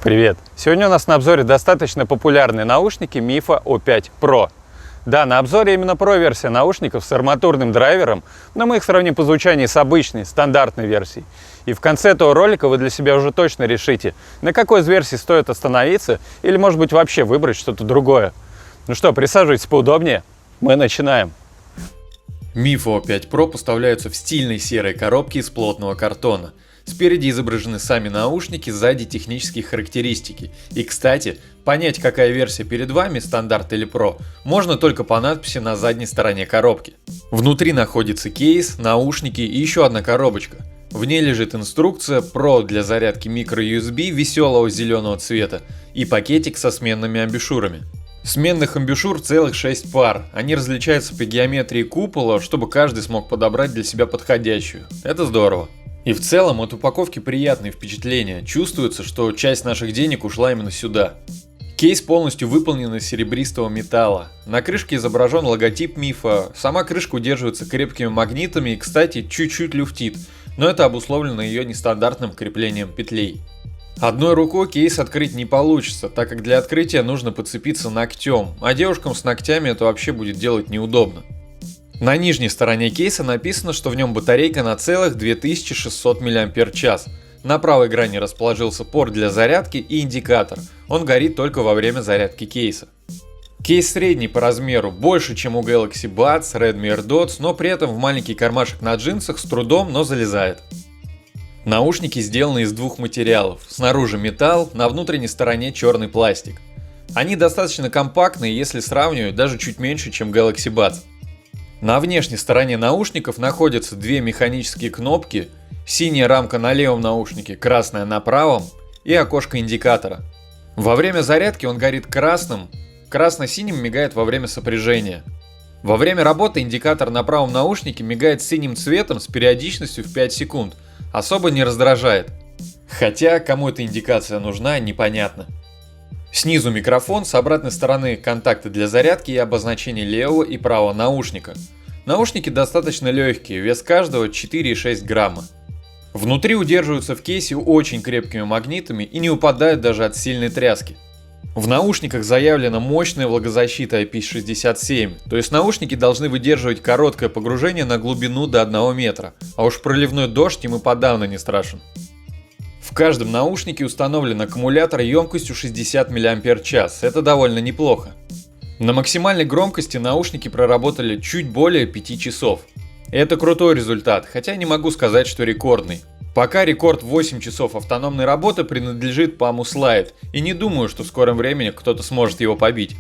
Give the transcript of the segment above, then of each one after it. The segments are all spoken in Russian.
Привет! Сегодня у нас на обзоре достаточно популярные наушники Mifo O5 Pro. Да, на обзоре именно Pro-версия наушников с арматурным драйвером, но мы их сравним по звучанию с обычной, стандартной версией. И в конце этого ролика вы для себя уже точно решите, на какой из версий стоит остановиться или, может быть, вообще выбрать что-то другое. Ну что, присаживайтесь поудобнее, мы начинаем. Mifo O5 Pro поставляются в стильной серой коробке из плотного картона. Спереди изображены сами наушники, сзади технические характеристики. И, кстати, понять, какая версия перед вами, стандарт или Pro, можно только по надписи на задней стороне коробки. Внутри находится кейс, наушники и еще одна коробочка. В ней лежит инструкция, провод для зарядки micro-USB веселого зеленого цвета и пакетик со сменными амбушюрами. Сменных амбушюр целых 6 пар. Они различаются по геометрии купола, чтобы каждый смог подобрать для себя подходящую. Это здорово. И в целом от упаковки приятные впечатления. Чувствуется, что часть наших денег ушла именно сюда. Кейс полностью выполнен из серебристого металла. На крышке изображен логотип Mifo. Сама крышка удерживается крепкими магнитами и, кстати, чуть-чуть люфтит, но это обусловлено ее нестандартным креплением петлей. Одной рукой кейс открыть не получится, так как для открытия нужно подцепиться ногтем, а девушкам с ногтями это вообще будет делать неудобно. На нижней стороне кейса написано, что в нем батарейка на целых 2600 мАч. На правой грани расположился порт для зарядки и индикатор. Он горит только во время зарядки кейса. Кейс средний по размеру, больше, чем у Galaxy Buds, Redmi AirDots, но при этом в маленький кармашек на джинсах с трудом, но залезает. Наушники сделаны из двух материалов. Снаружи металл, на внутренней стороне черный пластик. Они достаточно компактные, если сравнивать, даже чуть меньше, чем Galaxy Buds. На внешней стороне наушников находятся две механические кнопки, синяя рамка на левом наушнике, красная на правом и окошко индикатора. Во время зарядки он горит красным, красно-синим мигает во время сопряжения. Во время работы индикатор на правом наушнике мигает синим цветом с периодичностью в 5 секунд, особо не раздражает. Хотя кому эта индикация нужна, непонятно. Снизу микрофон, с обратной стороны контакты для зарядки и обозначение левого и правого наушника. Наушники достаточно легкие, вес каждого 4,6 грамма. Внутри удерживаются в кейсе очень крепкими магнитами и не упадают даже от сильной тряски. В наушниках заявлена мощная влагозащита IP67, то есть наушники должны выдерживать короткое погружение на глубину до 1 метра, а уж проливной дождь им и подавно не страшен. В каждом наушнике установлен аккумулятор емкостью 60 мАч, это довольно неплохо. На максимальной громкости наушники проработали чуть более 5 часов. Это крутой результат, хотя не могу сказать, что рекордный. Пока рекорд 8 часов автономной работы принадлежит Palm Slide, и не думаю, что в скором времени кто-то сможет его побить.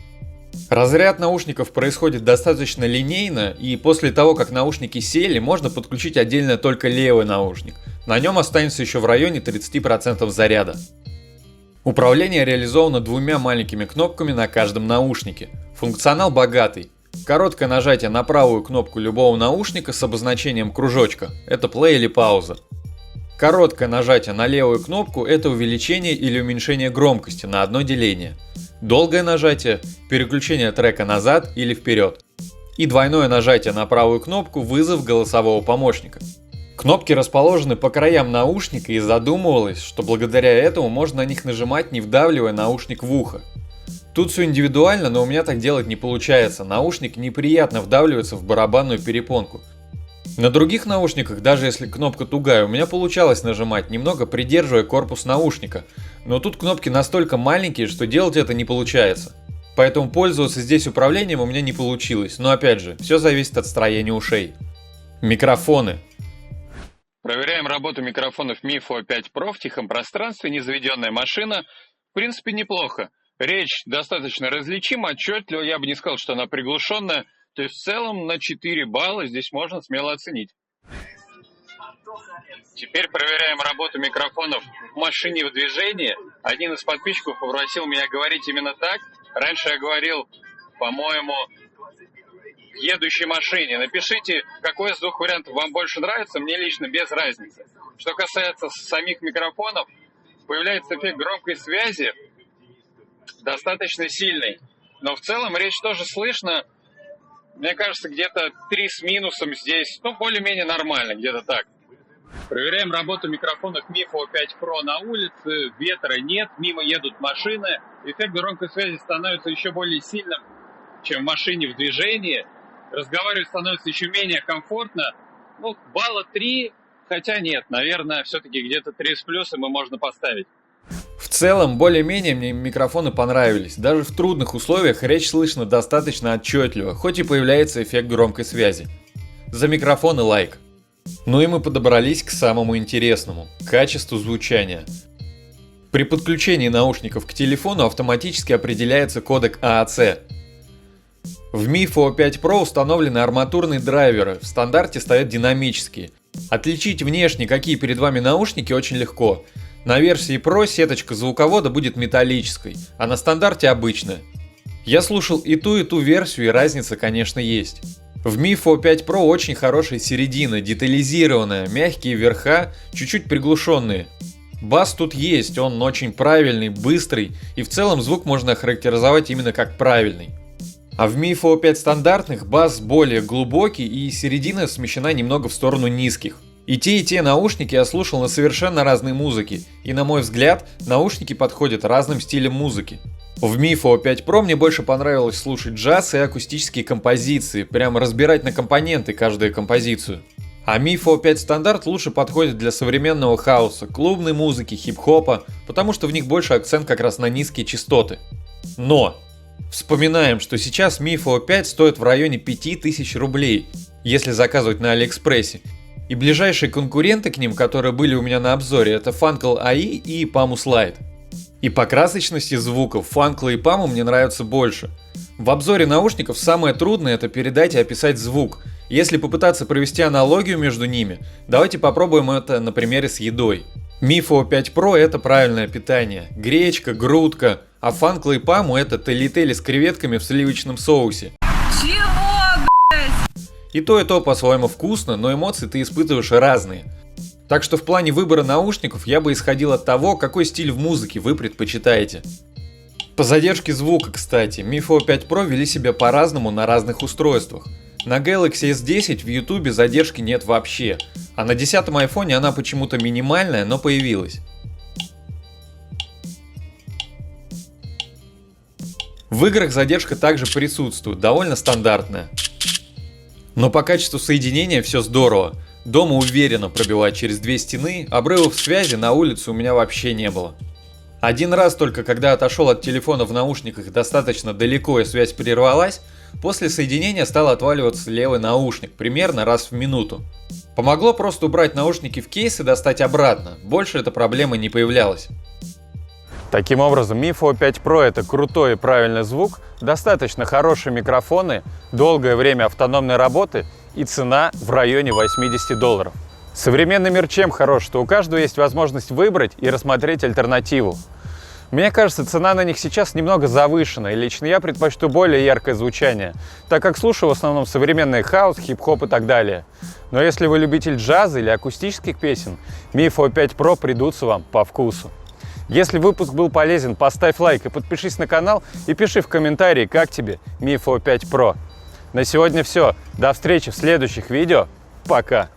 Разряд наушников происходит достаточно линейно, и после того, как наушники сели, можно подключить отдельно только левый наушник. На нем останется еще в районе 30% заряда. Управление реализовано двумя маленькими кнопками на каждом наушнике. Функционал богатый. Короткое нажатие на правую кнопку любого наушника с обозначением кружочка – это play или пауза. Короткое нажатие на левую кнопку – это увеличение или уменьшение громкости на одно деление. Долгое нажатие – переключение трека назад или вперед. И двойное нажатие на правую кнопку – вызов голосового помощника. Кнопки расположены по краям наушника, и задумывалось, что благодаря этому можно на них нажимать, не вдавливая наушник в ухо. Тут все индивидуально, но у меня так делать не получается, наушник неприятно вдавливается в барабанную перепонку. На других наушниках, даже если кнопка тугая, у меня получалось нажимать, немного придерживая корпус наушника, но тут кнопки настолько маленькие, что делать это не получается. Поэтому пользоваться здесь управлением у меня не получилось, но опять же, все зависит от строения ушей. Микрофоны. Проверяем работу микрофонов Mifo O5 Pro в тихом пространстве, незаведенная машина. В принципе, неплохо. Речь достаточно различима, отчетливо, я бы не сказал, что она приглушенная. То есть в целом на 4 балла здесь можно смело оценить. Теперь проверяем работу микрофонов в машине в движении. Один из подписчиков попросил меня говорить именно так. Раньше я говорил, по-моему, в едущей машине. Напишите, какой из двух вариантов вам больше нравится, мне лично без разницы. Что касается самих микрофонов, появляется эффект громкой связи, достаточно сильный. Но в целом речь тоже слышно. Мне кажется, где-то 3 с минусом здесь, более-менее нормально, где-то так. Проверяем работу микрофонов Mifo 5 Pro на улице. Ветра нет, мимо едут машины. Эффект громкой связи становится еще более сильным, чем в машине в движении. Разговаривать становится еще менее комфортно. Ну, балла 3, хотя нет, наверное, все-таки где-то 3 с плюсом и можно поставить. В целом, более-менее мне микрофоны понравились. Даже в трудных условиях речь слышно достаточно отчетливо, хоть и появляется эффект громкой связи. За микрофоны лайк. Ну и мы подобрались к самому интересному – качеству звучания. При подключении наушников к телефону автоматически определяется кодек AAC. В Mifo 5 Pro установлены арматурные драйверы, в стандарте стоят динамические. Отличить внешне, какие перед вами наушники, очень легко. На версии Pro сеточка звуковода будет металлической, а на стандарте обычная. Я слушал и ту версию, и разница, конечно, есть. В Mifo 5 Pro очень хорошая середина, детализированная, мягкие верха, чуть-чуть приглушенные. Бас тут есть, он очень правильный, быстрый, и в целом звук можно охарактеризовать именно как правильный. А в Mifo 5 стандартных бас более глубокий и середина смещена немного в сторону низких. И те наушники я слушал на совершенно разной музыке, и на мой взгляд, наушники подходят разным стилям музыки. В Mifo 5 Pro мне больше понравилось слушать джаз и акустические композиции, прямо разбирать на компоненты каждую композицию. А Mifo 5 стандарт лучше подходит для современного хаоса, клубной музыки, хип-хопа, потому что в них больше акцент как раз на низкие частоты. Но! Вспоминаем, что сейчас Mifo 5 стоит в районе 5000 рублей, если заказывать на Алиэкспрессе. И ближайшие конкуренты к ним, которые были у меня на обзоре, это Funkel AI и Pamus Lite. И по красочности звуков Funkel и Pamu мне нравятся больше. В обзоре наушников самое трудное — это передать и описать звук. Если попытаться провести аналогию между ними, давайте попробуем это на примере с едой. Mifo 5 Pro — это правильное питание. Гречка, грудка. А Funkel и Pamu — это телли-телли с креветками в сливочном соусе. Чего, блять? И то по-своему вкусно, но эмоции ты испытываешь разные. Так что в плане выбора наушников я бы исходил от того, какой стиль в музыке вы предпочитаете. По задержке звука, кстати, Mifo 5 Pro вели себя по-разному на разных устройствах. На Galaxy S10 в YouTube задержки нет вообще, а на 10-м айфоне она почему-то минимальная, но появилась. В играх задержка также присутствует, довольно стандартная. Но по качеству соединения все здорово. Дома уверенно пробивать через две стены, обрывов связи на улице у меня вообще не было. Один раз только, когда отошел от телефона в наушниках достаточно далеко и связь прервалась, после соединения стал отваливаться левый наушник, примерно раз в минуту. Помогло просто убрать наушники в кейс и достать обратно, больше эта проблема не появлялась. Таким образом, Mifo 5 Pro — это крутой и правильный звук, достаточно хорошие микрофоны, долгое время автономной работы и цена в районе $80. Современный мир чем хорош, что у каждого есть возможность выбрать и рассмотреть альтернативу. Мне кажется, цена на них сейчас немного завышена, и лично я предпочту более яркое звучание, так как слушаю в основном современный хаус, хип-хоп и так далее. Но если вы любитель джаза или акустических песен, Mifo 5 Pro придутся вам по вкусу. Если выпуск был полезен, поставь лайк и подпишись на канал и пиши в комментарии, как тебе Mifo 5 Pro. На сегодня все. До встречи в следующих видео. Пока.